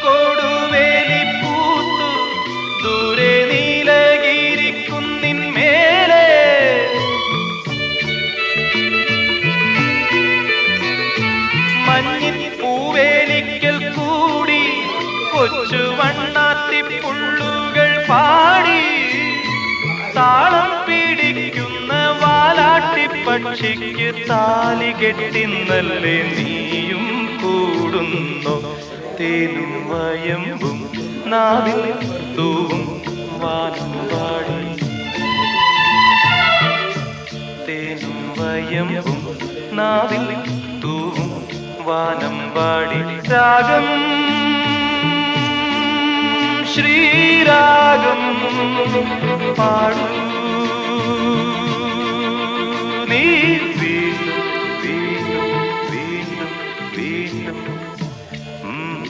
കൊടുവേലിപ്പൂത്തു ദൂരെ നീലഗിരിക്കുന്നിന്മേലെ മഞ്ഞിൻ പൂവേലിക്കൽ കൂടി കൊച്ചു വണ്ണാത്തിപ്പുള്ളുകൾ പാടി താളം പിടിക്കുന്ന വാലാട്ടിപ്പക്ഷിക്ക് താലി കെട്ടിന്നല്ലേ നീയും കൂടുന്നു തേനും വയമ്പും നാവിൽ തൂവും വാലും പാടി തേനും വയമ്പും നാവിൽ തൂവും വാനം പാടി രാഗം ശ്രീരാഗം പാടൂ നീ